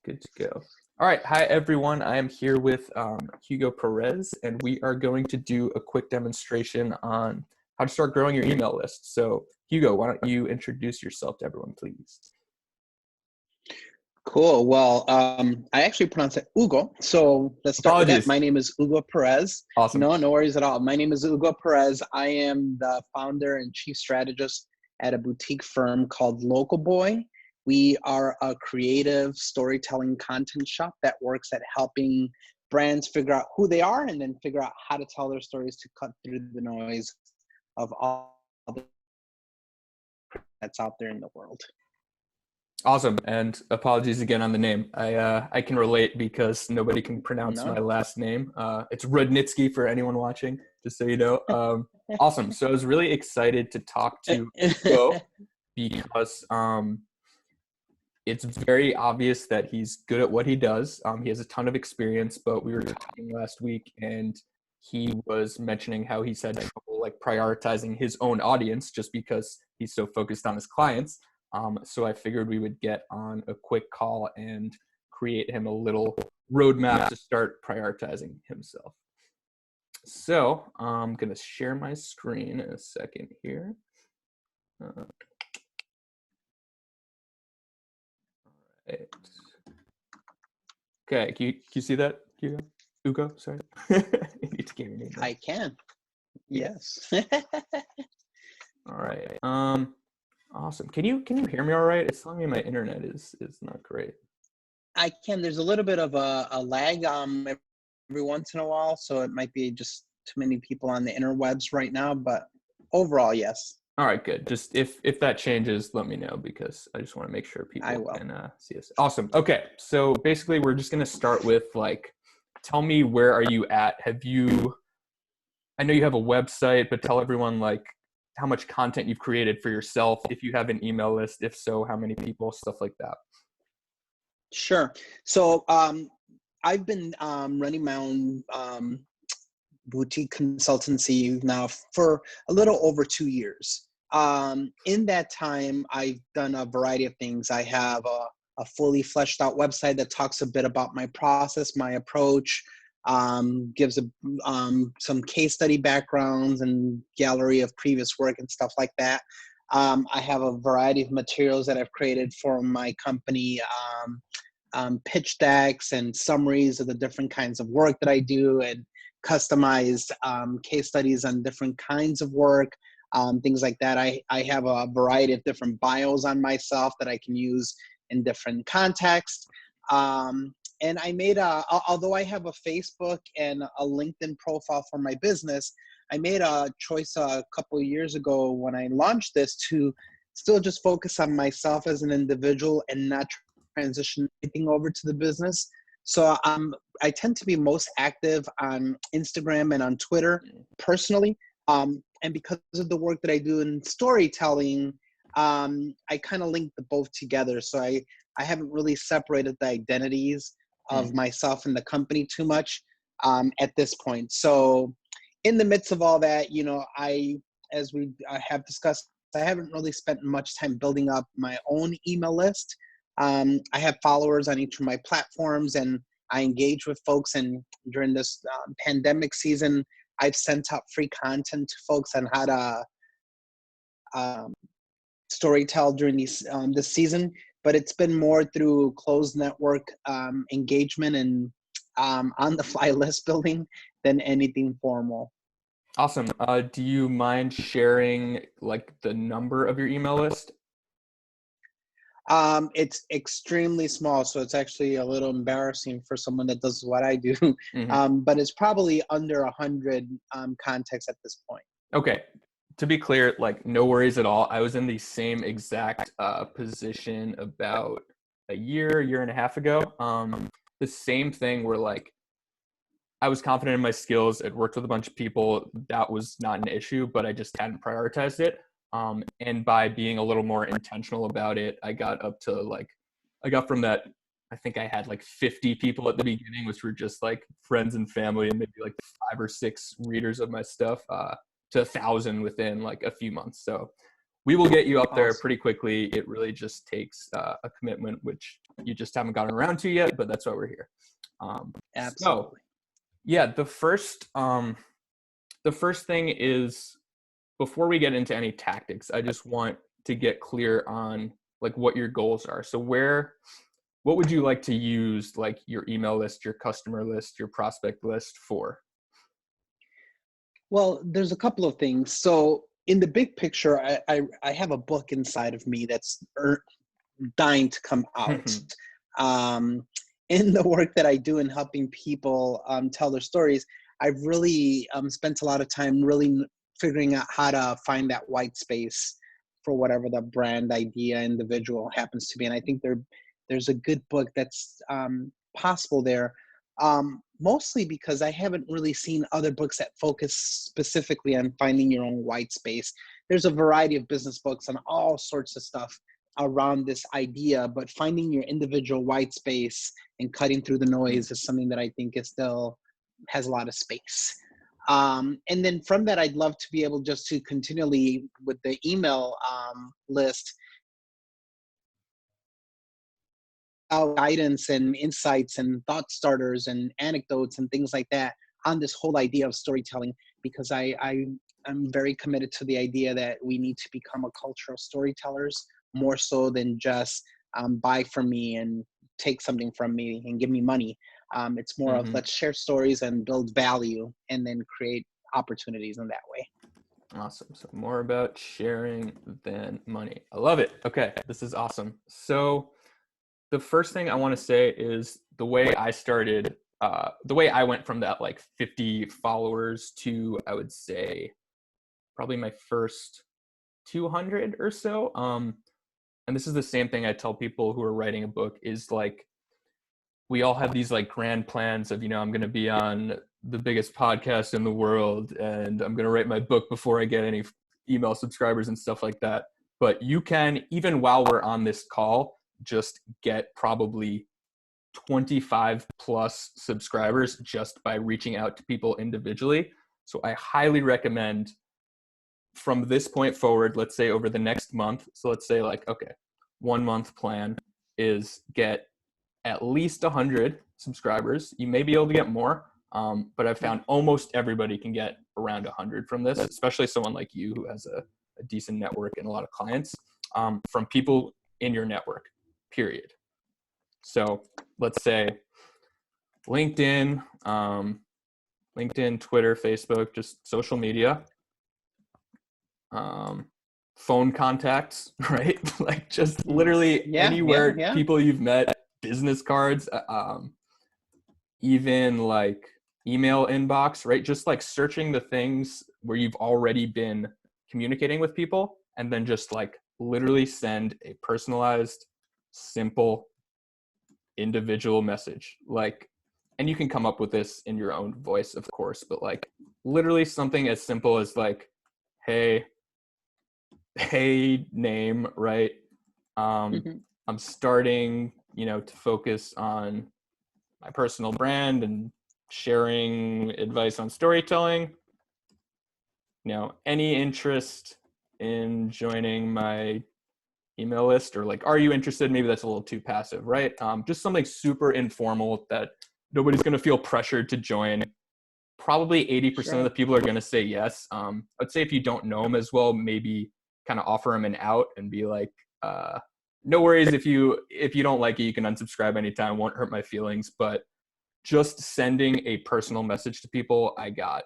Good to go. All right. Hi, everyone. I am here with Hugo Perez, and we are going to do a quick demonstration on how to start growing your email list. So, Hugo, why don't you introduce yourself to everyone, please? Cool. Well, I actually pronounce it Hugo. So let's start with that. Apologies. My name is Hugo Perez. Awesome. No worries at all. My name is Hugo Perez. I am the founder and chief strategist at a boutique firm called Local Boy. We are a creative storytelling content shop that works at helping brands figure out who they are and then figure out how to tell their stories to cut through the noise of all that's out there in the world. Awesome. And apologies again on the name. I can relate because nobody can pronounce my last name. It's Rudnitsky for anyone watching, just so you know. Awesome. So I was really excited to talk to Hugo because it's very obvious that he's good at what he does. He has a ton of experience, but we were talking last week and he was mentioning how he's had trouble like prioritizing his own audience just because he's so focused on his clients. So I figured we would get on a quick call and create him a little roadmap to start prioritizing himself. So I'm going to share my screen in a second here. All right. Okay, can you see that, Hugo? Hugo, sorry. You need to give your name. I can. Yes. All right. Awesome. Can you hear me all right? It's telling me my internet is not great. I can. There's a little bit of a lag every once in a while, so it might be just too many people on the interwebs right now, but overall, yes. All right, good. Just if that changes, let me know because I just want to make sure people can see us. Awesome. Okay, so basically we're just gonna start with like, tell me where are you at? I know you have a website, but tell everyone like how much content you've created for yourself, if you have an email list, if so, how many people, stuff like that. Sure. So I've been running my own boutique consultancy now for a little over 2 years. In that time, I've done a variety of things. I have a fully fleshed out website that talks a bit about my process, my approach, gives some case study backgrounds and gallery of previous work and stuff like that. I have a variety of materials that I've created for my company, pitch decks and summaries of the different kinds of work that I do, and customized case studies on different kinds of work, things like that. I have a variety of different bios on myself that I can use in different contexts. And I made although I have a Facebook and a LinkedIn profile for my business, I made a choice a couple of years ago when I launched this to still just focus on myself as an individual and not transition anything over to the business. So I tend to be most active on Instagram and on Twitter personally. And because of the work that I do in storytelling, I kind of link the both together. So I haven't really separated the identities of myself and the company too much at this point. So in the midst of all that, as we have discussed, I haven't really spent much time building up my own email list. I have followers on each of my platforms and I engage with folks. And during this pandemic season, I've sent out free content to folks on how to storytell during this season. But it's been more through closed network engagement and on the fly list building than anything formal. Awesome. Do you mind sharing like the number of your email list? It's extremely small, so it's actually a little embarrassing for someone that does what I do. But it's probably under 100 contacts at this point. Okay. To be clear, like no worries at all. I was in the same exact position about a year and a half ago. The same thing where like I was confident in my skills. I'd worked with a bunch of people. That was not an issue, but I just hadn't prioritized it. And by being a little more intentional about it, I got from that, I think I had like 50 people at the beginning, which were just like friends and family and maybe like 5 or 6 readers of my stuff, to 1,000 within like a few months. So we will get you up there pretty quickly. It really just takes a commitment, which you just haven't gotten around to yet, but that's why we're here. So Absolutely. yeah, the first thing is, before we get into any tactics, I just want to get clear on like what your goals are. So what would you like to use like your email list, your customer list, your prospect list for? Well, there's a couple of things. So in the big picture, I have a book inside of me that's dying to come out. Um, in the work that I do in helping people tell their stories, I've really spent a lot of time really figuring out how to find that white space for whatever the brand idea individual happens to be. And I think there's a good book that's possible there. Mostly because I haven't really seen other books that focus specifically on finding your own white space. There's a variety of business books on all sorts of stuff around this idea, but finding your individual white space and cutting through the noise is something that I think is still has a lot of space. And then from that, I'd love to be able just to continually with the email list, guidance and insights and thought starters and anecdotes and things like that on this whole idea of storytelling, because I'm very committed to the idea that we need to become a culture of storytellers more so than just buy from me and take something from me and give me money. It's more of let's share stories and build value and then create opportunities in that way. Awesome. So more about sharing than money. I love it. Okay, this is awesome. So the first thing I want to say is the way I started, the way I went from that like 50 followers to, I would say, probably my first 200 or so. And this is the same thing I tell people who are writing a book is like, we all have these like grand plans of, I'm going to be on the biggest podcast in the world and I'm going to write my book before I get any email subscribers and stuff like that. But you can, even while we're on this call, just get probably 25 plus subscribers just by reaching out to people individually. So I highly recommend from this point forward, let's say over the next month. So let's say like, okay, 1 month plan is get at least 100 subscribers. You may be able to get more, but I've found almost everybody can get around 100 from this, especially someone like you who has a decent network and a lot of clients from people in your network, period. So let's say LinkedIn, Twitter, Facebook, just social media, phone contacts, right? Like just literally anywhere, people you've met, business cards, even like email inbox, right? Just like searching the things where you've already been communicating with people and then just like literally send a personalized, simple, individual message. Like, and you can come up with this in your own voice, of course, but like literally something as simple as like, hey name, right? I'm starting, to focus on my personal brand and sharing advice on storytelling. Any interest in joining my email list, or like, are you interested? Maybe that's a little too passive, right? Just something super informal that nobody's going to feel pressured to join. Probably 80% of the people are going to say yes. I'd say if you don't know them as well, maybe kind of offer them an out and be like, no worries, if you don't like it, you can unsubscribe anytime, won't hurt my feelings. But just sending a personal message to people, I got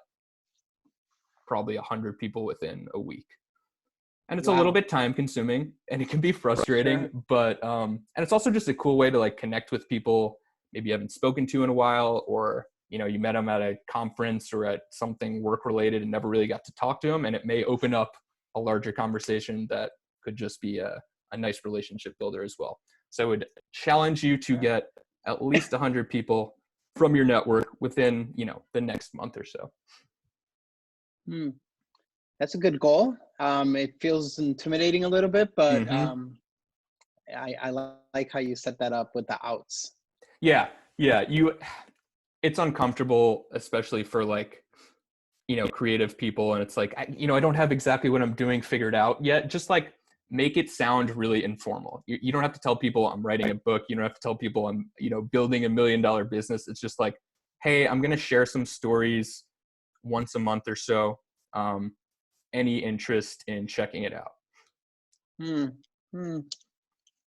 probably 100 people within a week. And it's a little bit time consuming and it can be frustrating, but and it's also just a cool way to like connect with people maybe you haven't spoken to in a while, or you met them at a conference or at something work related and never really got to talk to them, and it may open up a larger conversation that could just be a nice relationship builder as well. So I would challenge you to get at least 100 people from your network within the next month or so. That's a good goal. It feels intimidating a little bit, but I like how you set that up with the outs. Yeah. It's uncomfortable, especially for like, creative people. And it's like, I don't have exactly what I'm doing figured out yet. Just like make it sound really informal. You don't have to tell people I'm writing a book. You don't have to tell people I'm, building $1 million business. It's just like, hey, I'm going to share some stories once a month or so. Any interest in checking it out?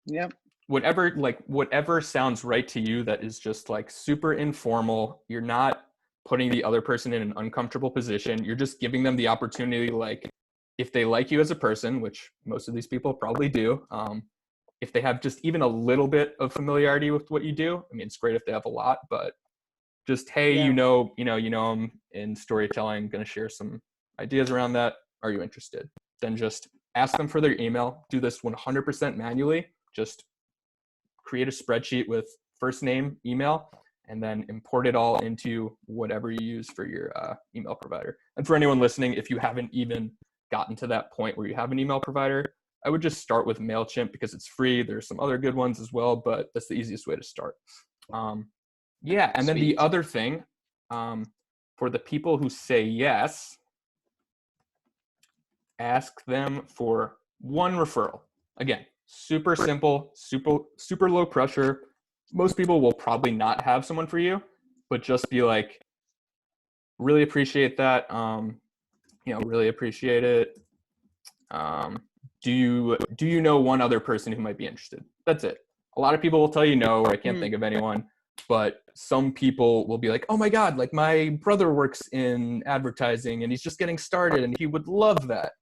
Yep. Whatever sounds right to you, that is just like super informal. You're not putting the other person in an uncomfortable position. You're just giving them the opportunity, like, if they like you as a person, which most of these people probably do, if they have just even a little bit of familiarity with what you do, I mean, it's great if they have a lot, but just, hey, Yeah. I'm in storytelling, going to share some ideas around that. Are you interested? Then just ask them for their email. Do this 100% manually. Just create a spreadsheet with first name, email, and then import it all into whatever you use for your email provider. And for anyone listening, if you haven't even gotten to that point where you have an email provider, I would just start with MailChimp because it's free. There's some other good ones as well, but that's the easiest way to start. And then the other thing, for the people who say yes, ask them for one referral. Again, super simple, super low pressure. Most people will probably not have someone for you, but just be like, really appreciate that. Really appreciate it. Do you know one other person who might be interested? That's it. A lot of people will tell you no, or I can't think of anyone, but some people will be like, oh my God, like my brother works in advertising and he's just getting started and he would love that.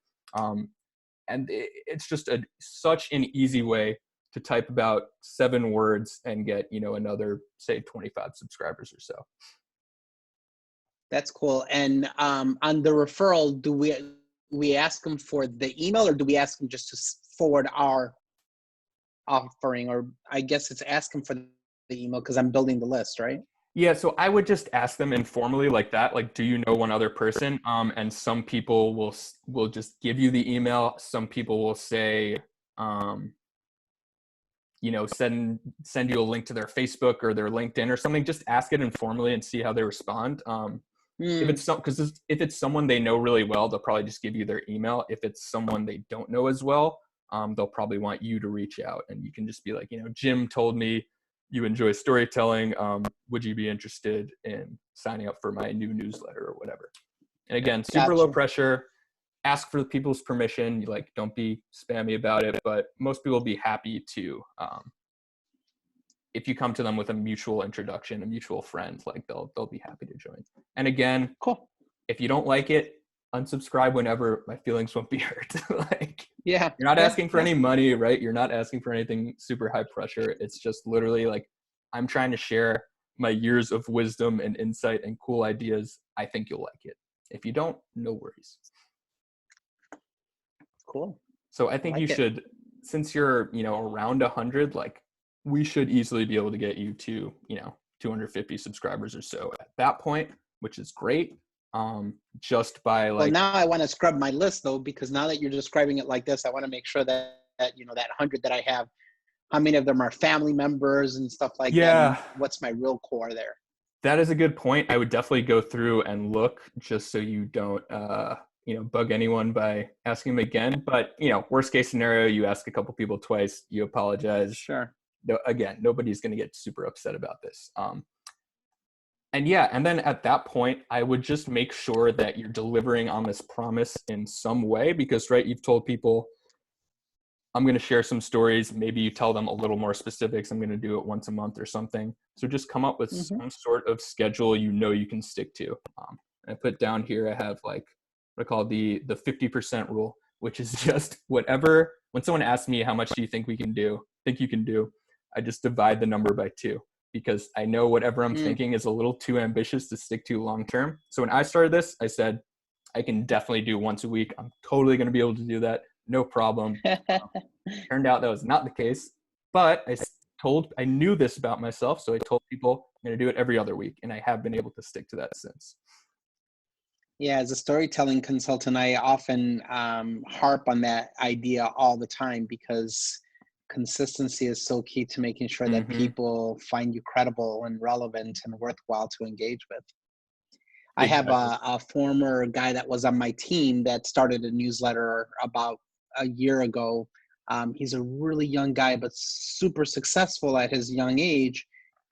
And it's just such an easy way to type about 7 words and get, another, say, 25 subscribers or so. That's cool. And on the referral, do we ask them for the email, or do we ask them just to forward our offering? Or I guess it's asking for the email because I'm building the list, right? Yeah, so I would just ask them informally like that, like, do you know one other person? And some people will just give you the email. Some people will say, send you a link to their Facebook or their LinkedIn or something. Just ask it informally and see how they respond. If it's someone they know really well, they'll probably just give you their email. If it's someone they don't know as well, they'll probably want you to reach out, and you can just be like, Jim told me you enjoy storytelling. Would you be interested in signing up for my new newsletter or whatever? And again, super low pressure. Ask for people's permission. You don't be spammy about it, but most people will be happy to, if you come to them with a mutual introduction, a mutual friend, they'll be happy to join. And again, cool. If you don't like it, unsubscribe whenever. My feelings won't be hurt. You're not asking for any money, right? You're not asking for anything super high pressure. It's just literally I'm trying to share my years of wisdom and insight and cool ideas. I think you'll like it. If you don't, no worries. Cool. So I think you should, since you're, around 100, we should easily be able to get you to, 250 subscribers or so at that point, which is great. Just by well, now I want to scrub my list though, because now that you're describing it like this, I want to make sure that that 100 that I have, how many of them are family members and stuff like that. What's my real core there? That is a good point. I would definitely go through and look, just so you don't bug anyone by asking them again. But worst case scenario, you ask a couple people twice, you apologize. Sure. No, again, nobody's going to get super upset about this. And then at that point, I would just make sure that you're delivering on this promise in some way, because, right, you've told people, I'm going to share some stories. Maybe you tell them a little more specifics. I'm going to do it once a month or something. So just come up with some sort of schedule you can stick to. I put down here, I have what I call the 50% rule, which is just whatever, when someone asks me, how much do you think you can do? I just divide the number by 2. Because I know whatever I'm thinking is a little too ambitious to stick to long term. So when I started this, I said, I can definitely do once a week. I'm totally going to be able to do that. No problem. Turned out that was not the case. But I knew this about myself. So I told people I'm going to do it every other week. And I have been able to stick to that since. Yeah, as a storytelling consultant, I often harp on that idea all the time, because consistency is so key to making sure that people find you credible and relevant and worthwhile to engage with. I have a former guy that was on my team that started a newsletter about a year ago He's a really young guy, but super successful at his young age.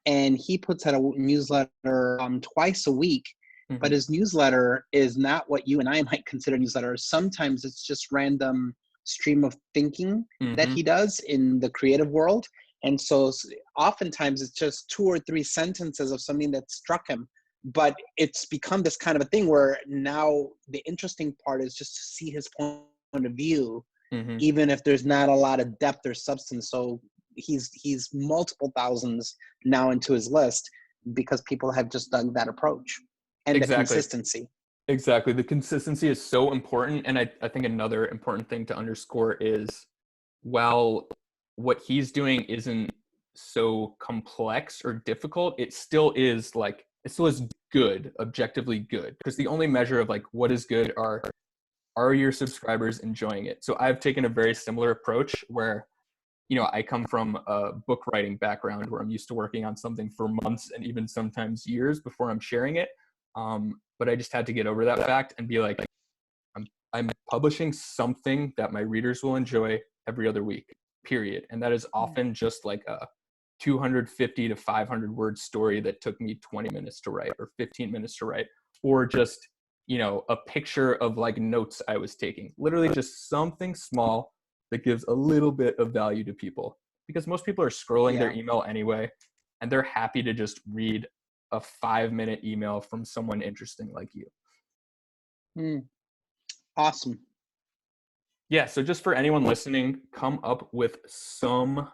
And he puts out a newsletter twice a week. But Mm-hmm. his newsletter is not what you and I might consider newsletters. Sometimes it's just random stream of thinking that Mm-hmm. he does in the creative world. And so oftentimes it's just 2 or 3 sentences of something that struck him. But it's become this kind of a thing where now the interesting part is just to see his point of view, Mm-hmm. even if there's not a lot of depth or substance. So he's multiple thousands now into his list because people have just done that approach and the Exactly. consistency. Exactly. The consistency is so important. And I think another important thing to underscore is, while what he's doing isn't so complex or difficult, it still is good, objectively good. Because the only measure of like what is good are your subscribers enjoying it? So I've taken a very similar approach where, I come from a book writing background where I'm used to working on something for months and even sometimes years before I'm sharing it. But I just had to get over that fact and be like, I'm publishing something that my readers will enjoy every other week, period. And that is often just like a 250 to 500 word story that took me 20 minutes to write or 15 minutes to write, or just, a picture of like notes I was taking, literally just something small that gives a little bit of value to people, because most people are scrolling their email anyway, and they're happy to just read a 5-minute email from someone interesting like you. Awesome. Yeah, so just for anyone listening, come up with some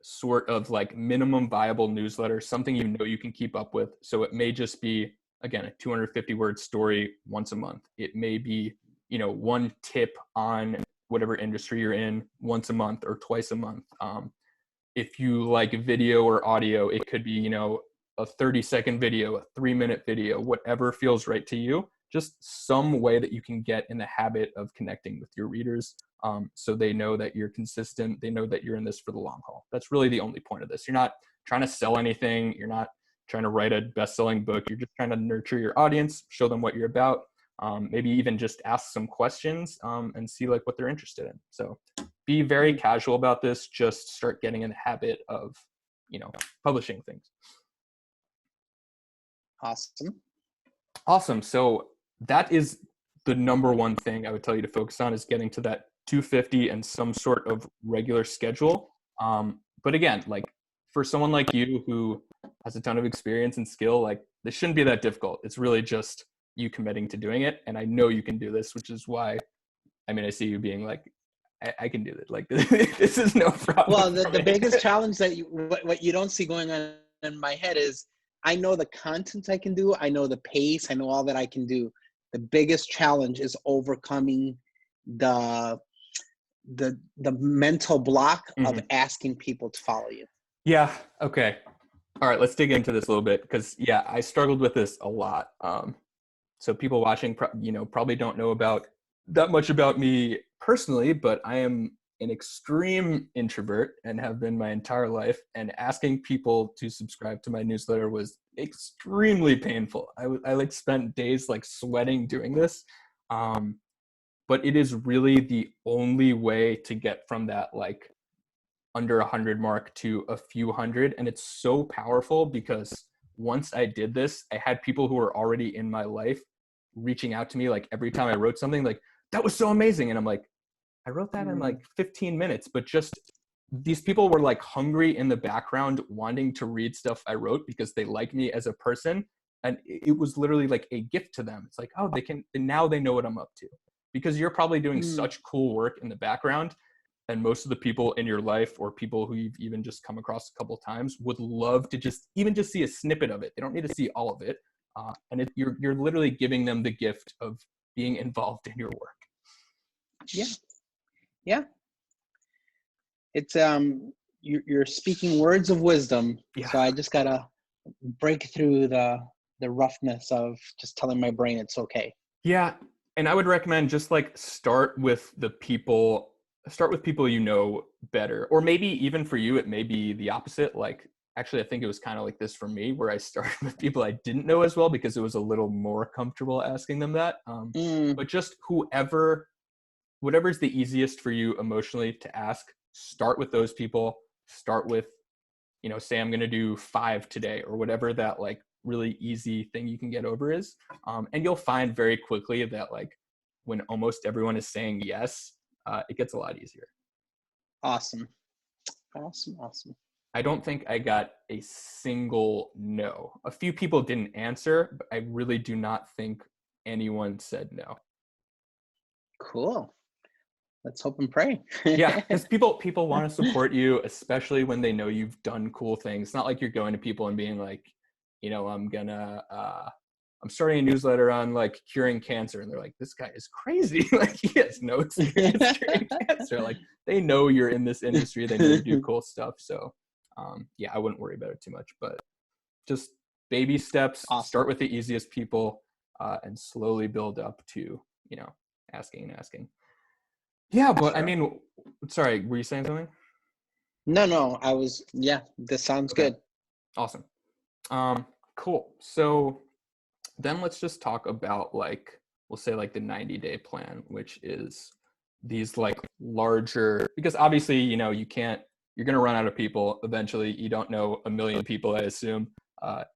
sort of like minimum viable newsletter, something you can keep up with. So it may just be, again, a 250 word story once a month. It may be, one tip on whatever industry you're in once a month or twice a month. If you like video or audio, it could be, a 30-second video, a 3-minute video, whatever feels right to you. Just some way that you can get in the habit of connecting with your readers, so they know that you're consistent. They know that you're in this for the long haul. That's really the only point of this. You're not trying to sell anything. You're not trying to write a best-selling book. You're just trying to nurture your audience, show them what you're about, maybe even just ask some questions, and see like what they're interested in. So be very casual about this. Just start getting in the habit of, publishing things. Awesome. So that is the number one thing I would tell you to focus on, is getting to that 250 and some sort of regular schedule. But again, like for someone like you who has a ton of experience and skill, like this shouldn't be that difficult. It's really just you committing to doing it. And I know you can do this, which is why, I see you being like, I can do it. Like this is no problem. Well, the biggest challenge that what you don't see going on in my head is, I know the content I can do. I know the pace. I know all that I can do. The biggest challenge is overcoming the mental block of asking people to follow you. Yeah. Okay. All right. Let's dig into this a little bit, because I struggled with this a lot. So people watching, probably don't know that much about me personally, but I am an extreme introvert and have been my entire life. And asking people to subscribe to my newsletter was extremely painful. I spent days like sweating doing this. But it is really the only way to get from that like under 100 mark to a few hundred. And it's so powerful because once I did this, I had people who were already in my life reaching out to me like every time I wrote something, like, that was so amazing. And I'm like, I wrote that in like 15 minutes, but just these people were like hungry in the background wanting to read stuff I wrote because they like me as a person. And it was literally like a gift to them. It's like, oh, now they know what I'm up to, because you're probably doing such cool work in the background. And most of the people in your life, or people who you've even just come across a couple of times, would love to just see a snippet of it. They don't need to see all of it. And you're literally giving them the gift of being involved in your work. Yeah. It's you're speaking words of wisdom. Yeah. So I just gotta break through the roughness of just telling my brain it's okay. Yeah. And I would recommend just like start with people better. Or maybe even for you, it may be the opposite. Like, actually, I think it was kind of like this for me, where I started with people I didn't know as well, because it was a little more comfortable asking them that. But just whoever whatever's the easiest for you emotionally to ask, start with those people. Start with, say I'm going to do 5 today, or whatever that like really easy thing you can get over is. And you'll find very quickly that like when almost everyone is saying yes, it gets a lot easier. Awesome. I don't think I got a single no. A few people didn't answer, but I really do not think anyone said no. Cool. Let's hope and pray. Yeah, because people want to support you, especially when they know you've done cool things. It's not like you're going to people and being like, I'm starting a newsletter on like curing cancer, and they're like, this guy is crazy. Like, he has no experience curing cancer. Like, they know you're in this industry, they know you do cool stuff. So I wouldn't worry about it too much, but just baby steps. Awesome. Start with the easiest people, and slowly build up to asking. Yeah, but sure. I mean, sorry, were you saying something? No, this sounds good. Awesome. Cool. So then let's just talk about we'll say the 90-day plan, which is these larger, because obviously, you're going to run out of people eventually. You don't know a million people, I assume.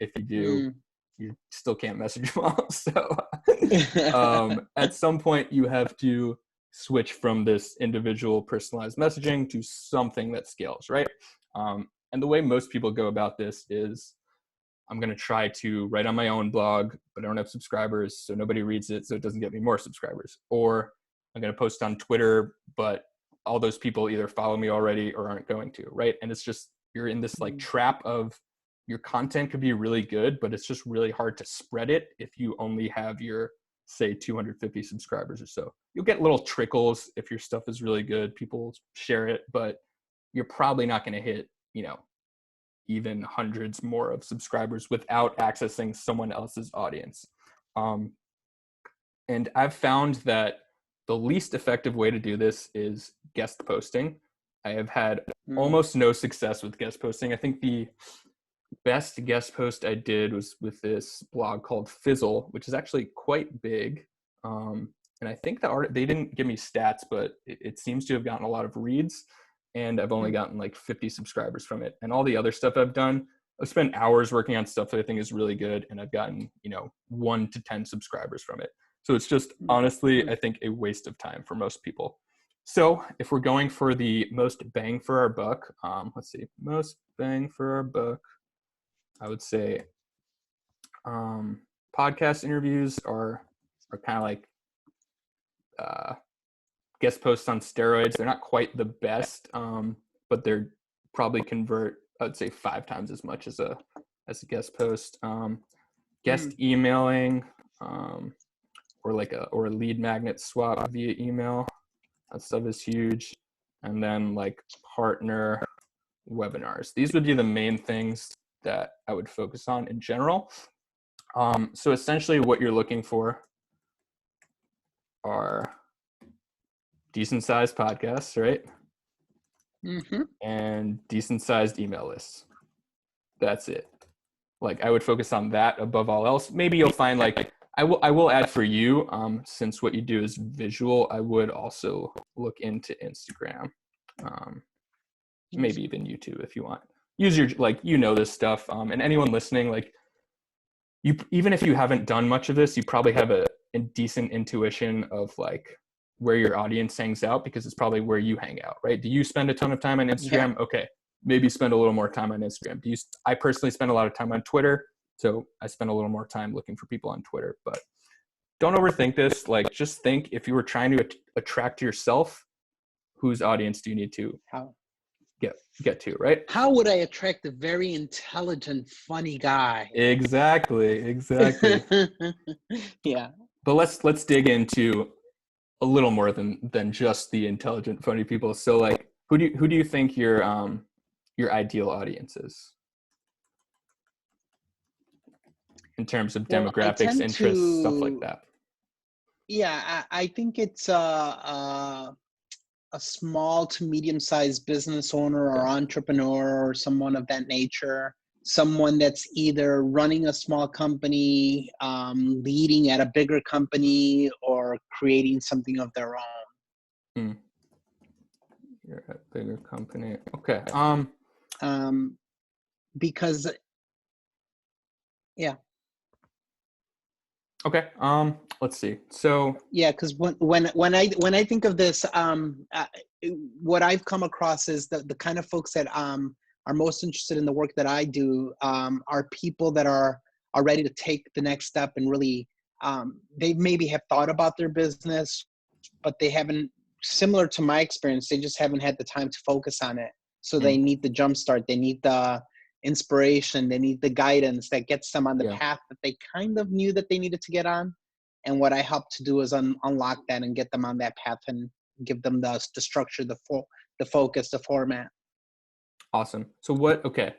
If you do, you still can't message them all. So at some point you have to switch from this individual personalized messaging to something that scales, right? And the way most people go about this is, I'm going to try to write on my own blog, but I don't have subscribers, so nobody reads it, so it doesn't get me more subscribers. Or I'm going to post on Twitter, but all those people either follow me already or aren't going to, right? And it's just, you're in this trap of, your content could be really good, but it's just really hard to spread it if you only have your, say, 250 subscribers or so. You'll get little trickles if your stuff is really good. People share it, but you're probably not going to hit, even hundreds more of subscribers without accessing someone else's audience. And I've found that the least effective way to do this is guest posting. I have had almost no success with guest posting. I think the best guest post I did was with this blog called Fizzle, which is actually quite big. And I think they didn't give me stats, but it seems to have gotten a lot of reads. And I've only gotten 50 subscribers from it. And all the other stuff I've done, I've spent hours working on stuff that I think is really good. And I've gotten, 1 to 10 subscribers from it. So it's just, honestly, I think a waste of time for most people. So if we're going for the most bang for our buck, most bang for our buck, I would say podcast interviews are kind of guest posts on steroids. They're not quite the best, but they're probably convert, I'd say, 5 times as much as a guest post. Guest emailing, or a lead magnet swap via email. That stuff is huge. And then partner webinars. These would be the main things that I would focus on in general. So essentially what you're looking for are decent sized podcasts, right? And decent sized email lists. That's it. I would focus on that above all else. Maybe you'll find I will add for you, since what you do is visual, I would also look into Instagram, maybe even YouTube if you want. Use your, this stuff. And anyone listening, you, even if you haven't done much of this, you probably have a decent intuition of where your audience hangs out, because it's probably where you hang out, right? Do you spend a ton of time on Instagram? Yeah. Okay, maybe spend a little more time on Instagram. I personally spend a lot of time on Twitter, so I spend a little more time looking for people on Twitter. But don't overthink this. Just think, if you were trying to attract yourself, whose audience do you need to get to, right? How would I attract a very intelligent, funny guy? Exactly. Yeah. But let's dig into a little more than just the intelligent, funny people. So who do you think your ideal audience is in terms of demographics, interests, stuff like that? Yeah, I think it's a small to medium-sized business owner or entrepreneur or someone of that nature. Someone that's either running a small company, leading at a bigger company, or creating something of their own. Hmm. You're at a bigger company. Okay. Because yeah. Okay. Let's see. So Yeah, because when I think of this, what I've come across is that the kind of folks that are most interested in the work that I do are people that are ready to take the next step and really they maybe have thought about their business, but they haven't. Similar to my experience, they just haven't had the time to focus on it. So they need the jump start. They need the inspiration. They need the guidance that gets them on the path that they kind of knew that they needed to get on. And what I help to do is unlock that and get them on that path and give them the structure, the focus, the format. Awesome. So okay.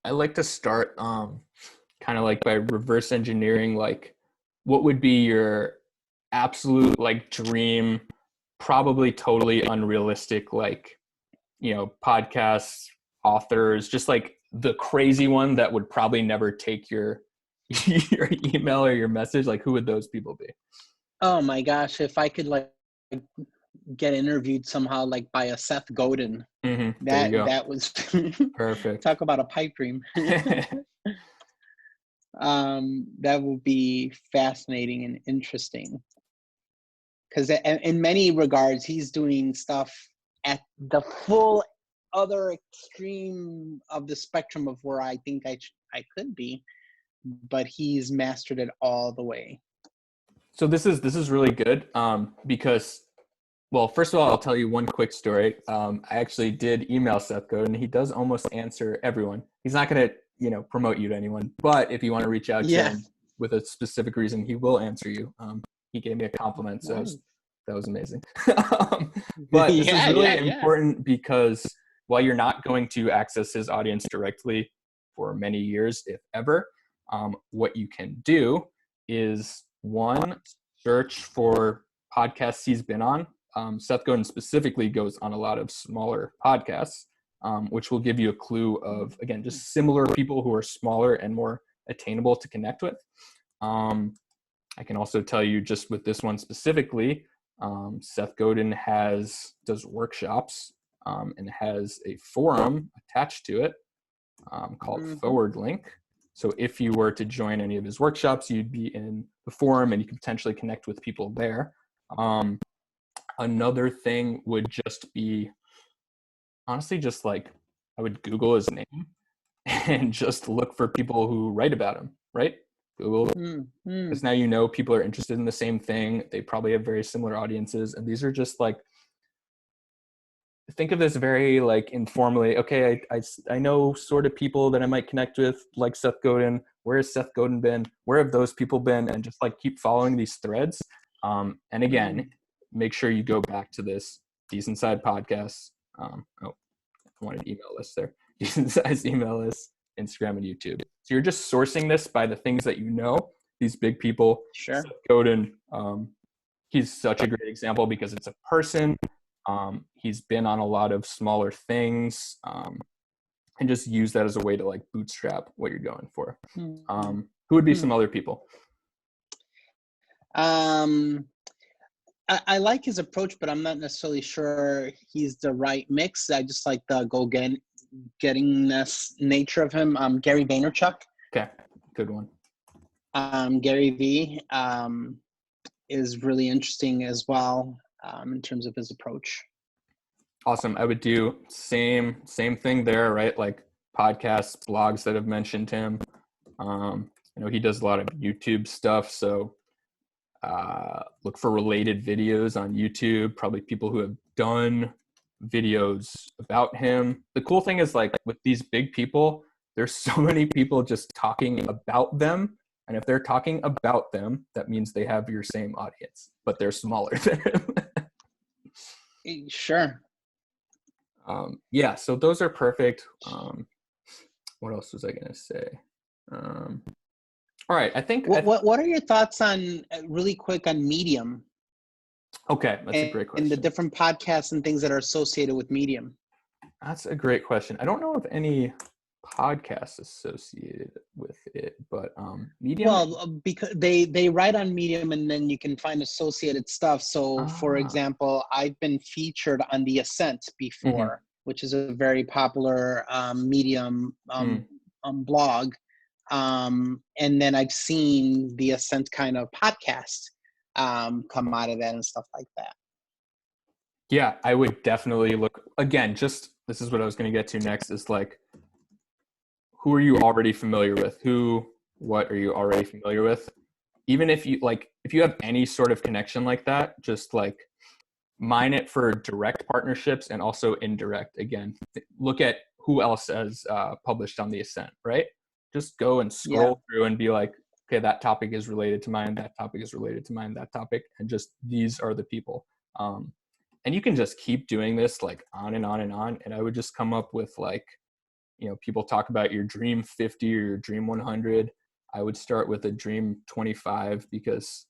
I like to start kind of like by reverse engineering, like what would be your absolute like dream, probably totally unrealistic, like, podcasts, authors, just like the crazy one that would probably never take your your email or your message. Like, who would those people be? Oh my gosh, if I could like get interviewed somehow like by a Seth Godin, that was perfect. Talk about a pipe dream. That would be fascinating and interesting because in many regards he's doing stuff at the full other extreme of the spectrum of where I think I could be, but he's mastered it all the way. So this is really good because, well, first of all, I'll tell you one quick story. I actually did email Seth Godin. He does almost answer everyone. He's not going to, promote you to anyone, but if you want to reach out to him with a specific reason, he will answer you. He gave me a compliment, so that was amazing. But this is really important because while you're not going to access his audience directly for many years, if ever, what you can do is, one, search for podcasts he's been on. Seth Godin specifically goes on a lot of smaller podcasts, which will give you a clue of, again, just similar people who are smaller and more attainable to connect with. I can also tell you just with this one specifically, Seth Godin does workshops and has a forum attached to it called Forward Link. So if you were to join any of his workshops, you'd be in the forum and you could potentially connect with people there. Another thing would just be, honestly, just like I would Google his name and just look for people who write about him, right? Google, because now people are interested in the same thing. They probably have very similar audiences, and these are just like, think of this very like informally. Okay, I know sort of people that I might connect with, like Seth Godin. Where has Seth Godin been? Where have those people been? And just like keep following these threads. And again, make sure you go back to this Decent Side Podcasts. I wanted email list there. Decent Size email list, Instagram and YouTube. So you're just sourcing this by the things that you know. These big people. Sure. Seth Godin, he's such a great example because it's a person. He's been on a lot of smaller things, and just use that as a way to like bootstrap what you're going for. Who would be some other people? I like his approach, but I'm not necessarily sure he's the right mix. I just like the gettingness nature of him. Gary Vaynerchuk. Okay, good one. Gary V is really interesting as well in terms of his approach. Awesome. I would do same thing there, right? Like podcasts, blogs that have mentioned him. He does a lot of YouTube stuff, so look for related videos on YouTube, probably people who have done videos about him. The cool thing is, like, with these big people, there's so many people just talking about them. And if they're talking about them, that means they have your same audience, but they're smaller than him. Sure. So those are perfect. What else was I going to say? All right, I think. What are your thoughts on, really quick, on Medium? Okay, that's a great question. And the different podcasts and things that are associated with Medium. That's a great question. I don't know of any podcasts associated with it, but Medium. Well, because they write on Medium, and then you can find associated stuff. So, for example, I've been featured on The Ascent before, which is a very popular Medium blog. And then I've seen The Ascent kind of podcast come out of that and stuff like that. Yeah, I would definitely look again. Just this is what I was going to get to next. Is like, who are you already familiar with? What are you already familiar with? Even if you have any sort of connection like that, just like mine it for direct partnerships and also indirect. Again, look at who else has published on The Ascent, right? Just go and scroll through and be like, okay, that topic is related to mine, that topic is related to mine, that topic, and just these are the people. And you can just keep doing this like on and on and on. And I would just come up with like, people talk about your dream 50 or your dream 100. I would start with a dream 25 because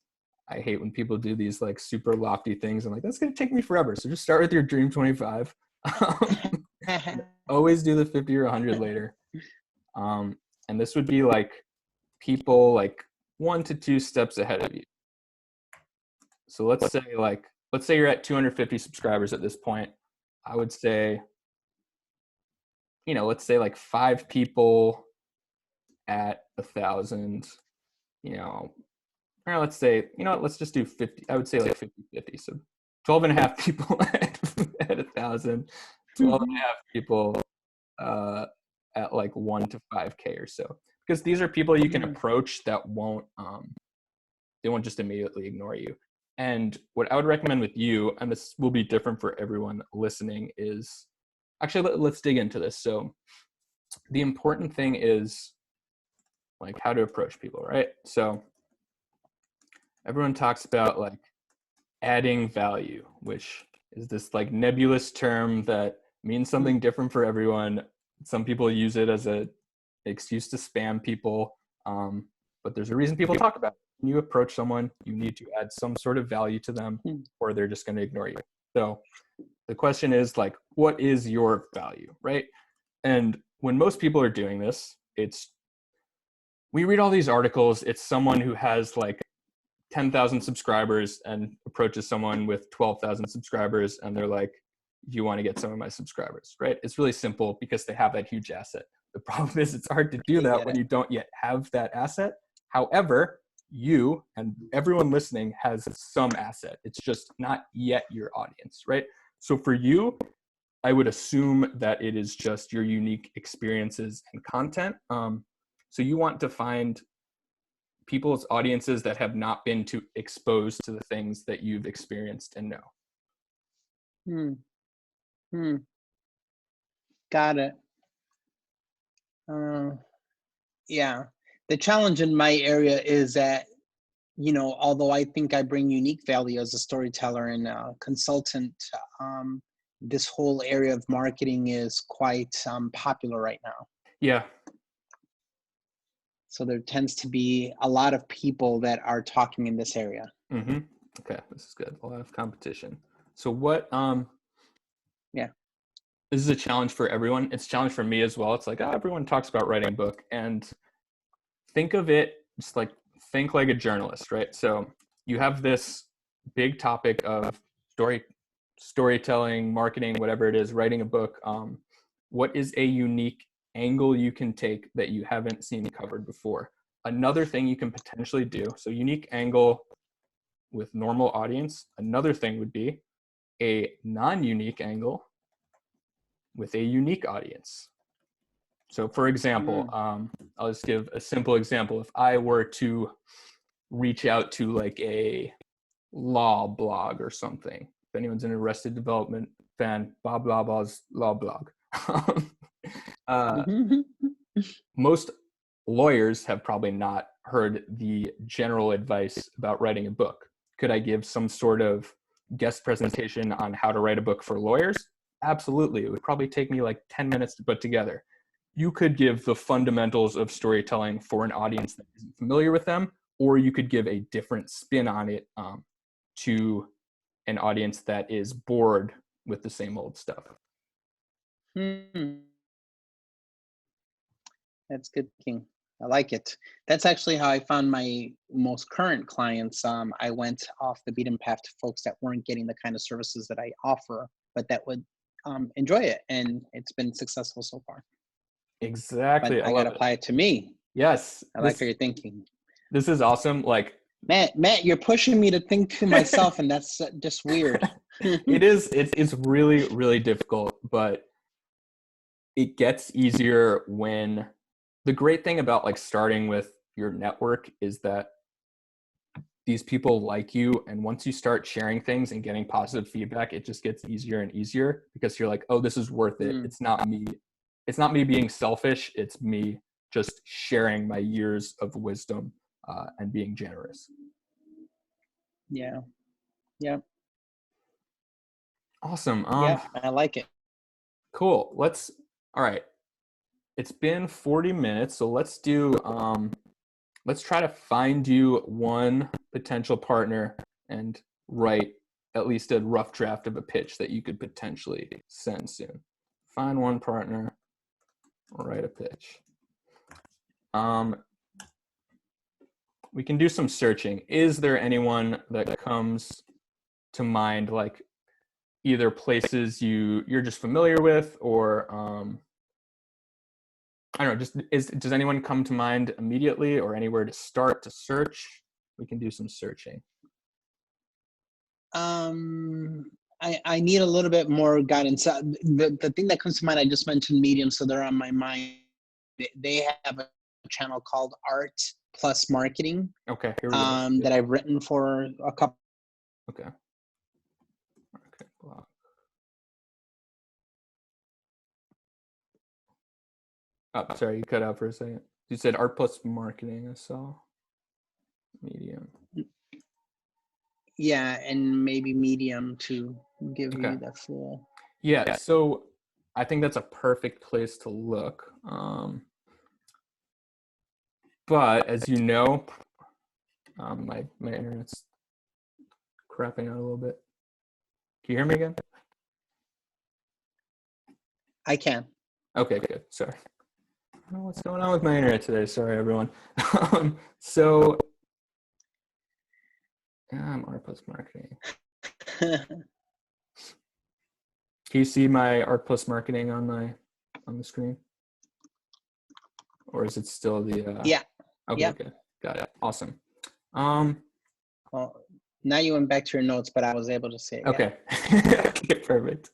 I hate when people do these like super lofty things. I'm like, that's going to take me forever. So just start with your dream 25. Always do the 50 or 100 later. And this would be like people like 1 to 2 steps ahead of you. So let's say you're at 250 subscribers at this point. I would say, let's say like 5 people at 1,000, or let's say, let's just do 50. I would say like 50-50. So 12 and a half people at 1,000, 12 and a half people at like 1 to 5K or so. Because these are people you can approach that won't just immediately ignore you. And what I would recommend with you, and this will be different for everyone listening, is actually, let's dig into this. So the important thing is like how to approach people, right? So everyone talks about like adding value, which is this like nebulous term that means something different for everyone. Some people use it as an excuse to spam people, but there's a reason people talk about it. When you approach someone, you need to add some sort of value to them, or they're just going to ignore you. So the question is like, what is your value, right? And when most people are doing this, we read all these articles. It's someone who has like 10,000 subscribers and approaches someone with 12,000 subscribers, and they're like, do you want to get some of my subscribers, right? It's really simple because they have that huge asset. The problem is it's hard to do that when you don't yet have that asset. However, you and everyone listening has some asset. It's just not yet your audience, right? So for you, I would assume that it is just your unique experiences and content. So you want to find people's audiences that have not been exposed to the things that you've experienced and know. Got it. Yeah. The challenge in my area is that, although I think I bring unique value as a storyteller and a consultant, this whole area of marketing is quite popular right now. Yeah. So there tends to be a lot of people that are talking in this area. Okay, this is good. A lot of competition. So what? Yeah. This is a challenge for everyone. It's a challenge for me as well. It's like, everyone talks about writing a book, and think of it just like, think like a journalist, right? So you have this big topic of storytelling, marketing, whatever it is, writing a book. What is a unique angle you can take that you haven't seen covered before? Another thing you can potentially do, so unique angle with normal audience. Another thing would be a non-unique angle with a unique audience. So for example, I'll just give a simple example. If I were to reach out to like a law blog or something, if anyone's an Arrested Development fan, Bob Lawball's law blog. Most lawyers have probably not heard the general advice about writing a book. Could I give some sort of guest presentation on how to write a book for lawyers? Absolutely. It would probably take me like 10 minutes to put together. You could give the fundamentals of storytelling for an audience that isn't familiar with them, or you could give a different spin on it to an audience that is bored with the same old stuff. That's good thinking. I like it. That's actually how I found my most current clients. I went off the beaten path to folks that weren't getting the kind of services that I offer, but that would enjoy it, and it's been successful so far. But Exactly. I I got love to it. apply it to me. Yes. I like how you're thinking. This is awesome. Like, Matt, you're pushing me to think to myself, and that's just weird. it's really, really difficult, but it gets easier when the great thing about like starting with your network is that these people like you, and once you start sharing things and getting positive feedback, it just gets easier and easier because you're like, oh, this is worth it. Mm, It's not me being selfish. It's me just sharing my years of wisdom and being generous. yeah. Yeah. Awesome. Yeah. I like it. Cool. All right. It's been 40 minutes, so let's try to find you one potential partner and write at least a rough draft of a pitch that you could potentially send soon. Find one partner, write a pitch. We can do some searching. Is there anyone that comes to mind, like either places you're just familiar with, or I don't know, does anyone come to mind immediately, or anywhere to start to search? We can do some searching. I need a little bit more guidance. The thing that comes to mind, I just mentioned Medium, so they're on my mind. They have a channel called Art Plus Marketing. Okay, here we go. That I've written for a couple. Okay. Okay. Wow. Oh, sorry, you cut out for a second. You said Art Plus Marketing. I saw Medium. Yeah, and maybe Medium to give Okay. you the full. Yeah, so I think that's a perfect place to look. But as you know, my internet's crapping out a little bit. Can you hear me again? I can. Okay, good. Sorry. I don't know what's going on with my internet today. Sorry, everyone. So, I'm Art Plus Marketing. Can you see my Art Plus Marketing on the screen? Or is it still the Yeah. Okay, Yeah. okay. Got it. Awesome. Well, now you went back to your notes, but I was able to see it. Okay. Yeah. Okay, perfect.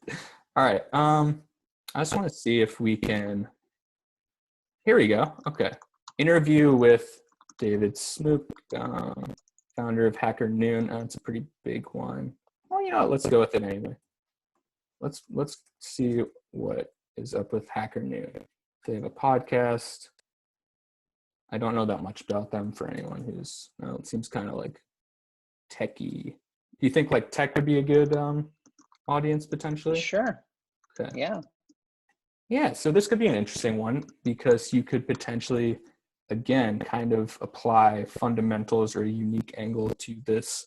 All right. I just want to see if we can. Here we go. Okay. Interview with David Smook, founder of Hacker Noon. It's a pretty big one. Well, you know what? Let's go with it anyway. Let's see what is up with Hacker Noon. They have a podcast. I don't know that much about them for anyone who's, it seems kind of like techy. Do you think like tech would be a good audience potentially? Sure. Okay. Yeah. Yeah, so this could be an interesting one because you could potentially, again, kind of apply fundamentals or a unique angle to this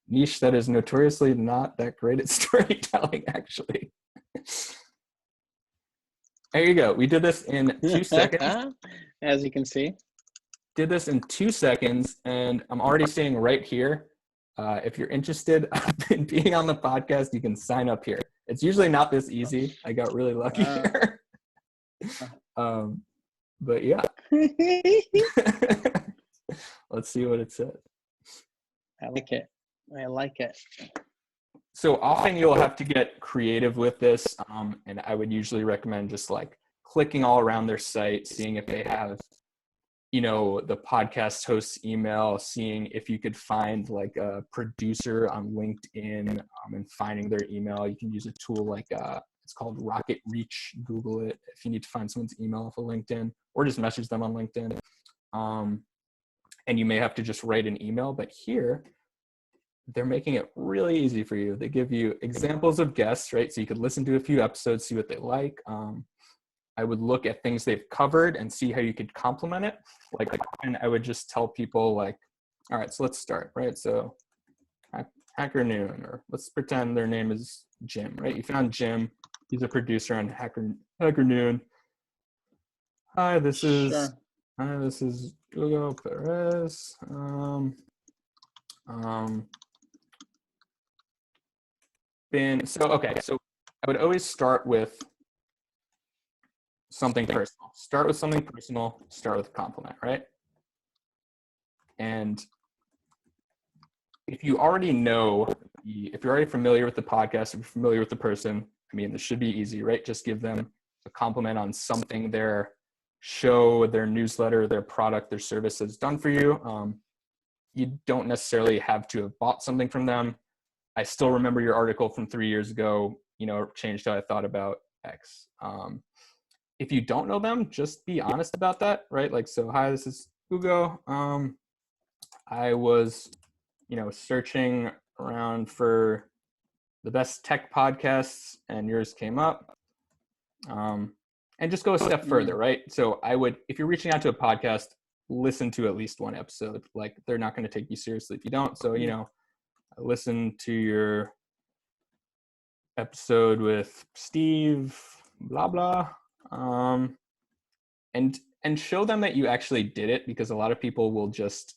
niche that is notoriously not that great at storytelling, actually. There you go. We did this in 2 seconds. As you can see. Did this in 2 seconds, and I'm already seeing right here, if you're interested in being on the podcast, you can sign up here. It's usually not this easy. I got really lucky here. But yeah. Let's see what it says. I like it. I like it. So often you'll have to get creative with this, and I would usually recommend just like clicking all around their site, seeing if they have, the podcast host's email, seeing if you could find like a producer on LinkedIn, and finding their email. You can use a tool like it's called Rocket Reach. Google it if you need to find someone's email off of LinkedIn, or just message them on LinkedIn. And you may have to just write an email, but here they're making it really easy for you. They give you examples of guests, right? So you could listen to a few episodes, see what they like. I would look at things they've covered and see how you could complement it. And I would just tell people like, all right, so let's start, right? So Hacker Noon, or let's pretend their name is Jim, right? You found Jim. He's a producer on Hacker Noon. Hi, this is Sure. Hugo Perez. So I would always start with something personal. Start with something personal. Start with a compliment, right? And if you already know, if you're already familiar with the podcast, if you're familiar with the person, I mean, this should be easy, right? Just give them a compliment on something their show, their newsletter, their product, their service has done for you. You don't necessarily have to have bought something from them. I still remember your article from 3 years ago, changed how I thought about X. If you don't know them, just be honest about that, right? Like, so, hi, this is Hugo. I was, searching around for the best tech podcasts and yours came up. And just go a step further, right? So if you're reaching out to a podcast, listen to at least one episode. Like, they're not going to take you seriously if you don't. So, listen to your episode with Steve, blah, blah. And show them that you actually did it, because a lot of people will just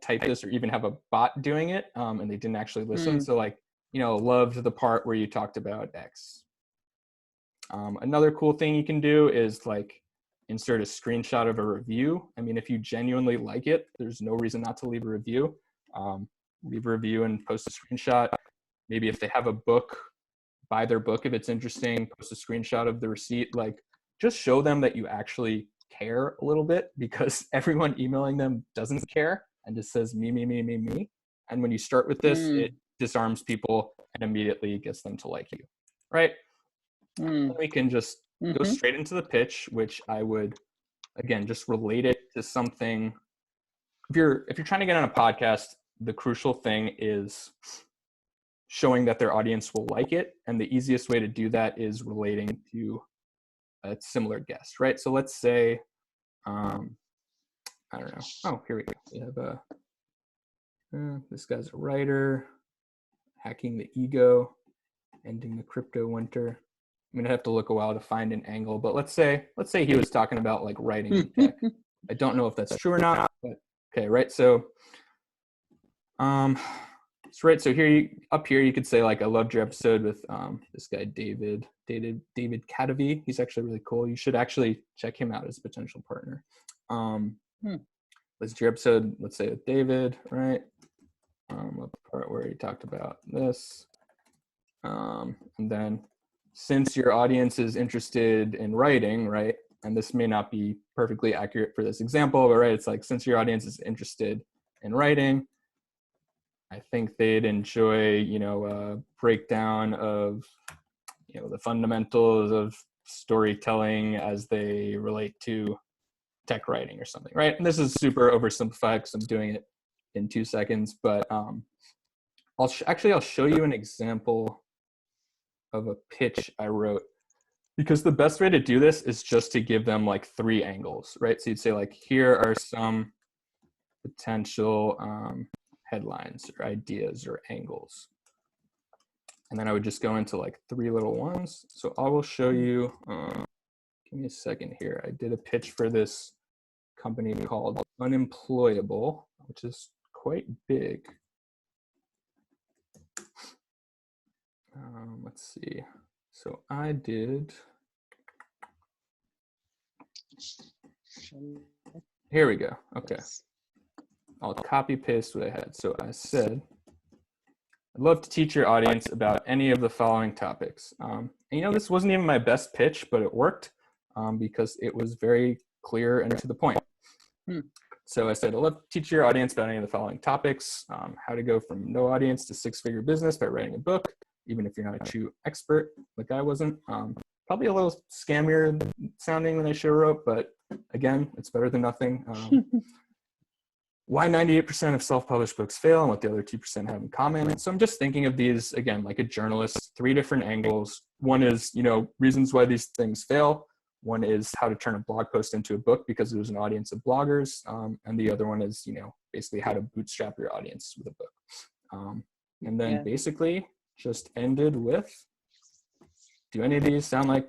type this or even have a bot doing it, and they didn't actually listen. So loved the part where you talked about X. Another cool thing you can do is insert a screenshot of a review. I mean, if you genuinely like it, there's no reason not to leave a review. Leave a review and post a screenshot. Maybe if they have a book, buy their book if it's interesting, post a screenshot of the receipt. Just show them that you actually care a little bit, because everyone emailing them doesn't care and just says me, me, me, me, me. And when you start with this, it disarms people and immediately gets them to like you, right? We can just go straight into the pitch, which I would, again, just relate it to something. If you're trying to get on a podcast, the crucial thing is showing that their audience will like it. And the easiest way to do that is relating to a similar guest, right? So let's say, I don't know. Oh, here we go. We have this guy's a writer, hacking the ego, ending the crypto winter. I'm gonna have to look a while to find an angle, but let's say he was talking about writing in tech. I don't know if that's true or not, but okay, right? So, so here up here you could say I loved your episode with this guy David Kadavi. He's actually really cool. You should actually check him out as a potential partner. Listen to your episode, let's say with David, right? The part where he talked about this, and then since your audience is interested in writing, right? And this may not be perfectly accurate for this example, but right, it's since your audience is interested in writing, I think they'd enjoy, a breakdown of, the fundamentals of storytelling as they relate to tech writing or something, right? And this is super oversimplified because I'm doing it in 2 seconds, but I'll show you an example of a pitch I wrote, because the best way to do this is just to give them 3 angles, right? So you'd say here are some potential headlines or ideas or angles. And then I would just go into 3 little ones. So I will show you, give me a second here. I did a pitch for this company called Unemployable, which is quite big. Let's see. So I did, here we go. Okay. I'll copy paste what I had. So I said, I'd love to teach your audience about any of the following topics. And this wasn't even my best pitch, but it worked because it was very clear and to the point. So I said, I'd love to teach your audience about any of the following topics: how to go from no audience to 6-figure business by writing a book, even if you're not a true expert like I wasn't. Probably a little scammier sounding than I should have wrote, but again, it's better than nothing. Why 98% of self-published books fail and what the other 2% have in common. So I'm just thinking of these, again, like a journalist, 3 different angles. One is, reasons why these things fail. One is how to turn a blog post into a book because there's an audience of bloggers. And the other one is, basically how to bootstrap your audience with a book. And then basically just ended with, do any of these sound like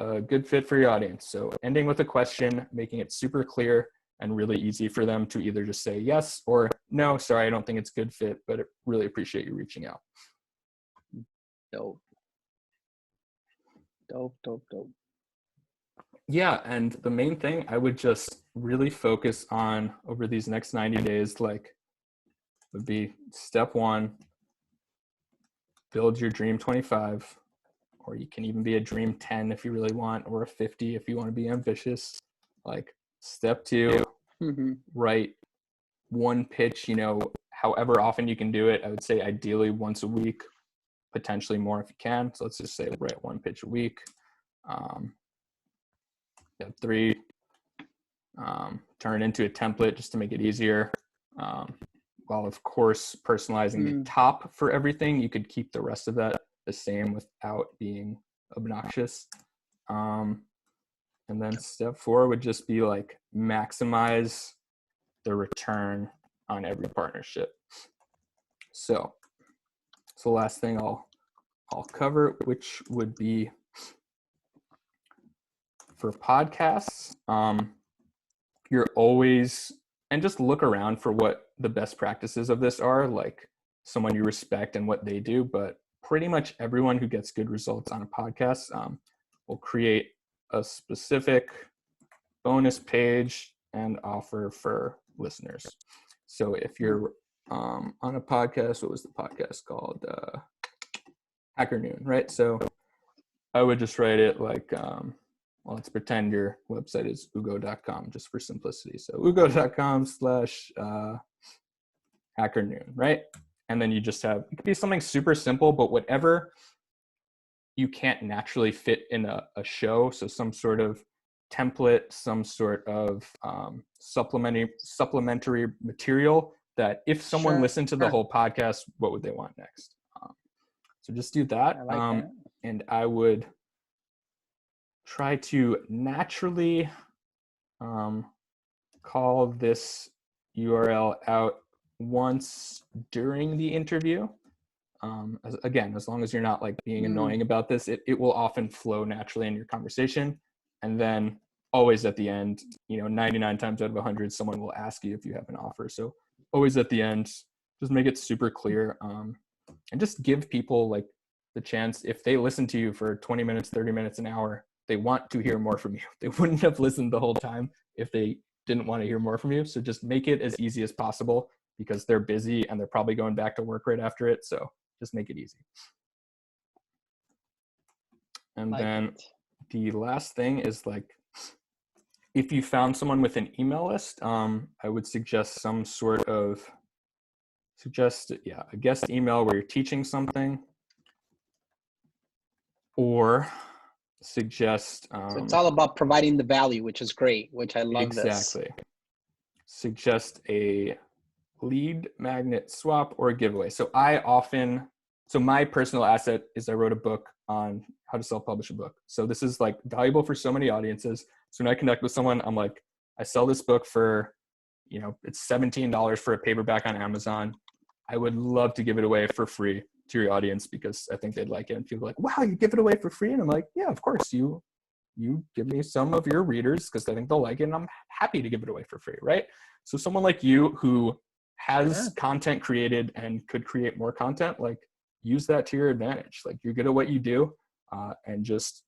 a good fit for your audience. So ending with a question, making it super clear and really easy for them to either just say yes or no, sorry, I don't think it's a good fit, but I really appreciate you reaching out. Dope. Dope, dope, dope. Yeah, and the main thing I would just really focus on over these next 90 days, like, would be step one, build your dream 25, or you can even be a dream 10 if you really want, or a 50 if you want to be ambitious. Like, step two, write one pitch, you know, however often you can do it. I would say ideally once a week, potentially more if you can. So let's just say write one pitch a week. Step three, turn it into a template just to make it easier. While of course personalizing the top for everything, you could keep the rest of that the same without being obnoxious. And then step four would just be like maximize the return on every partnership. So it's the last thing I'll cover, which would be for podcasts. You're always, and just look around for what the best practices of this are, like someone you respect and what they do. But pretty much everyone who gets good results on a podcast will create a specific bonus page and offer for listeners. So if you're on a podcast, what was the podcast called? Hacker Noon, right? So I would just write it like, well, let's pretend your website is ugo.com just for simplicity. So ugo.com/Hacker Noon, right? And then you just have, it could be something super simple, but whatever you can't naturally fit in a show. So some sort of template, some sort of supplementary material that if someone listened to the whole podcast, what would they want next? So just do that. I like that. And I would try to naturally call this URL out once during the interview. As long as you're not like being annoying about this, it will often flow naturally in your conversation. And then always at the end, 99 times out of 100, someone will ask you if you have an offer. So always at the end, just make it super clear, and just give people like the chance, if they listen to you for 20 minutes, 30 minutes, an hour, they want to hear more from you. They wouldn't have listened the whole time if they didn't want to hear more from you. So just make it as easy as possible, because they're busy and they're probably going back to work right after it. So just make it easy. And then the last thing is like, if you found someone with an email list, I would suggest a guest email where you're teaching something, or suggest. So it's all about providing the value, which is great, which I love. Exactly. Suggest a lead magnet swap or a giveaway. So my personal asset is I wrote a book on how to self-publish a book. So this is like valuable for so many audiences. So when I connect with someone, I'm like, I sell this book for, it's $17 for a paperback on Amazon. I would love to give it away for free to your audience, because I think they'd like it. And people are like, wow, you give it away for free? And I'm like, yeah, of course. You give me some of your readers because I think they'll like it, and I'm happy to give it away for free, right? So someone like you who has content created and could create more content, like, use that to your advantage. Like, you're good at what you do, and just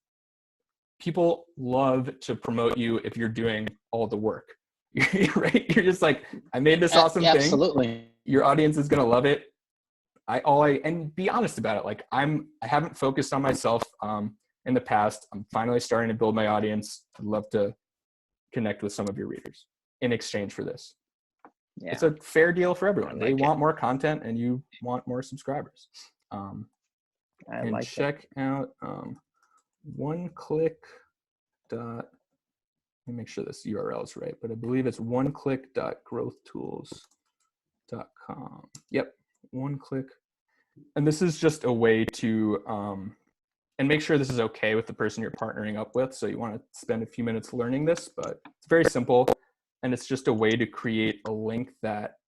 people love to promote you if you're doing all the work. Right? You're just like, I made this awesome thing. Absolutely. Your audience is gonna love it. And be honest about it. Like, I haven't focused on myself in the past. I'm finally starting to build my audience. I'd love to connect with some of your readers in exchange for this. Yeah. It's a fair deal for everyone. They want more content, and you want more subscribers. Check out OneClick. Let me make sure this URL is right, but I believe it's oneclick.growthtools.com. Yep, OneClick. And this is just a way to, and make sure this is okay with the person you're partnering up with. So you want to spend a few minutes learning this, but it's very simple. And it's just a way to create a link that,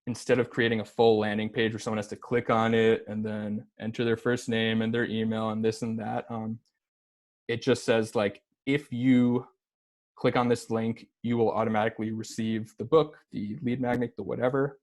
instead of creating a full landing page where someone has to click on it and then enter their first name and their email and this and that, it just says like, if you click on this link, you will automatically receive the book, the lead magnet, the whatever,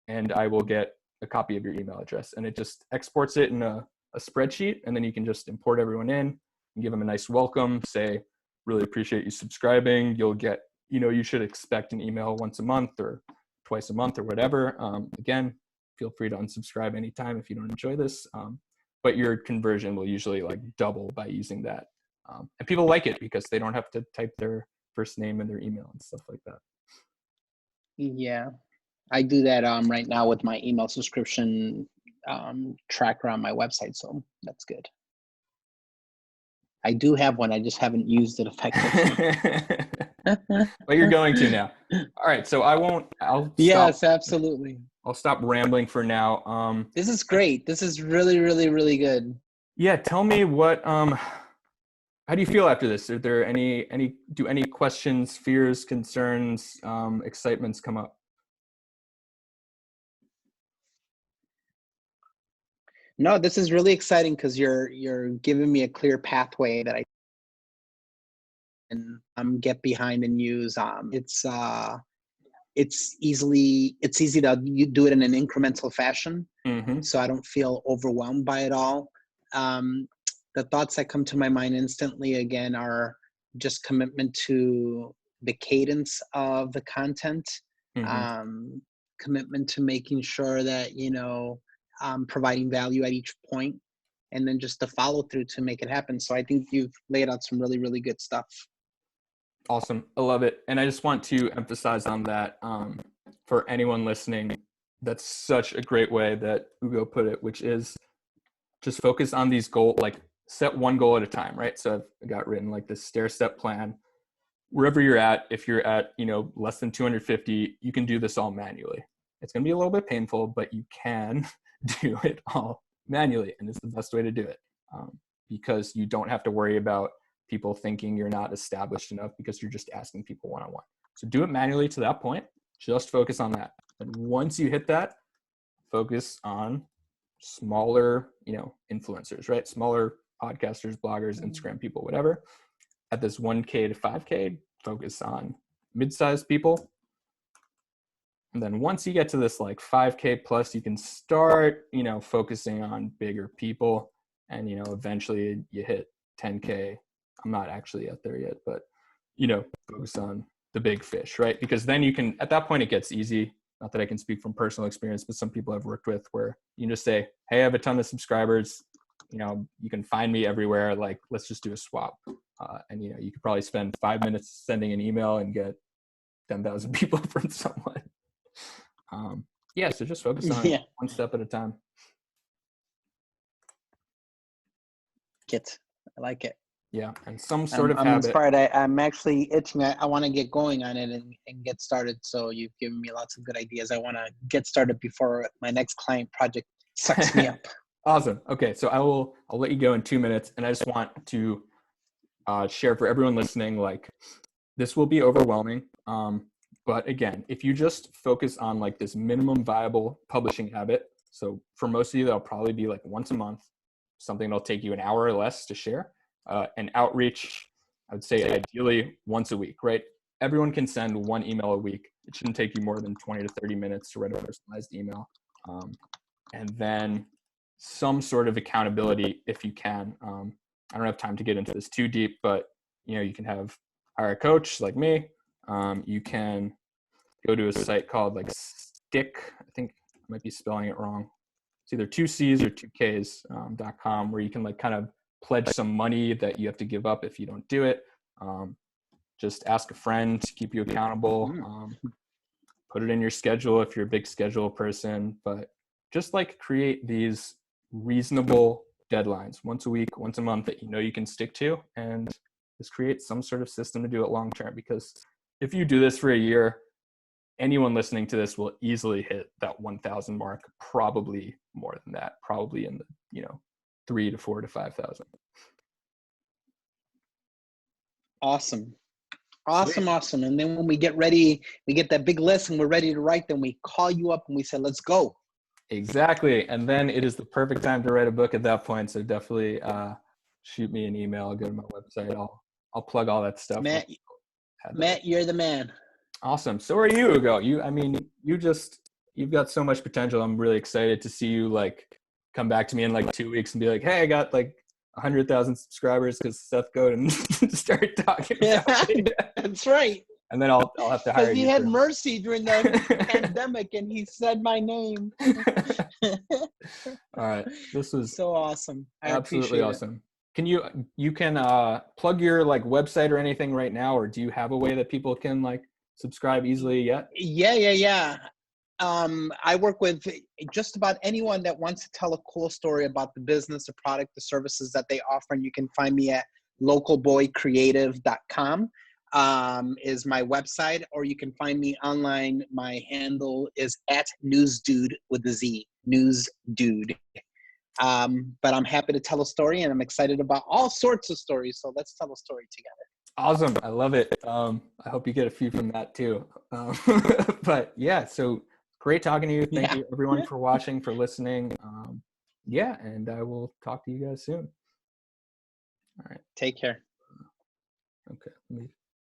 and I will get a copy of your email address. And it just exports it in a spreadsheet, and then you can just import everyone in and give them a nice welcome, say, really appreciate you subscribing. You'll get, you should expect an email once a month or twice a month or whatever. Again, feel free to unsubscribe anytime if you don't enjoy this. But your conversion will usually like double by using that. And people like it because they don't have to type their first name and their email and stuff like that. Yeah, I do that right now with my email subscription tracker on my website, so that's good. I do have one. I just haven't used it effectively. But you're going to now. All right, so Yes, absolutely. I'll stop rambling for now. This is great. This is really, really, really good. Yeah, tell me what how do you feel after this? Are there any questions, fears, concerns, excitements come up? No, this is really exciting because you're giving me a clear pathway that I can get behind and use. It's easy to do it in an incremental fashion, so I don't feel overwhelmed by it all. The thoughts that come to my mind instantly again are just commitment to the cadence of the content, commitment to making sure that providing value at each point, and then just the follow through to make it happen. So I think you've laid out some really, really good stuff. Awesome. I love it. And I just want to emphasize on that for anyone listening, that's such a great way that Ugo put it, which is just focus on these goals, like set one goal at a time, right? So I've got written like this stair-step plan. Wherever you're at, if you're at, less than 250, you can do this all manually. It's going to be a little bit painful, but you can do it all manually. And it's the best way to do it because you don't have to worry about people thinking you're not established enough because you're just asking people one-on-one. So do it manually to that point. Just focus on that. And once you hit that, focus on smaller, influencers, right? Smaller podcasters, bloggers, Instagram people, whatever. At this 1K to 5K, focus on mid-sized people. And then once you get to this like 5K plus, you can start, focusing on bigger people. And, eventually you hit 10K. I'm not actually out there yet, but, focus on the big fish, right? Because then you can, at that point, it gets easy. Not that I can speak from personal experience, but some people I've worked with where you can just say, hey, I have a ton of subscribers. You can find me everywhere. Like, let's just do a swap. And, you could probably spend 5 minutes sending an email and get 10,000 people from someone. So just focus on one step at a time. I like it. Yeah, and some sort of habit. I'm inspired. I'm actually itching. I want to get going on it and get started. So you've given me lots of good ideas. I want to get started before my next client project sucks me up. Awesome. Okay, so I'll let you go in 2 minutes, and I just want to share for everyone listening, like this will be overwhelming. But again, if you just focus on like this minimum viable publishing habit, so for most of you, that'll probably be like once a month, something that'll take you an hour or less to share. And outreach, I would say ideally once a week, right? Everyone can send one email a week. It shouldn't take you more than 20 to 30 minutes to write a personalized email. And then some sort of accountability if you can. I don't have time to get into this too deep, but you can hire a coach like me. You can go to a site called like Stick. I think I might be spelling it wrong. It's either 2Cs or 2Ks.com where you can like kind of pledge some money that you have to give up if you don't do it. Just ask a friend to keep you accountable. Put it in your schedule if you're a big schedule person, but just like create these reasonable deadlines once a week, once a month that you can stick to, and just create some sort of system to do it long term. Because if you do this for a year, anyone listening to this will easily hit that 1,000 mark, probably more than that, probably in the 3 to 4 to 5,000. Awesome. And then when we get ready, we get that big list and we're ready to write, then we call you up and we say, let's go. Exactly. And then it is the perfect time to write a book at that point. So definitely shoot me an email. I'll go to my website. I'll plug all that stuff. Matt, you're the man. Awesome. So are you, Hugo. You've got so much potential. I'm really excited to see you like come back to me in like 2 weeks and be like, hey, I got like 100,000 subscribers because Seth Godin started talking about it. That's right. And then I'll have to hire you. Because he had Mercy during the pandemic and he said my name. All right. This was so awesome. Absolutely awesome. Can you plug your like website or anything right now, or do you have a way that people can like subscribe easily yet? Yeah. I work with just about anyone that wants to tell a cool story about the business, the product, the services that they offer. And you can find me at localboycreative.com is my website, or you can find me online. My handle is at newsdude with a Z, newsdude. But I'm happy to tell a story, and I'm excited about all sorts of stories. So let's tell a story together. Awesome. I love it. I hope you get a few from that too. But yeah, so great talking to you. Thank you everyone for watching, for listening. And I will talk to you guys soon. All right. Take care. Okay.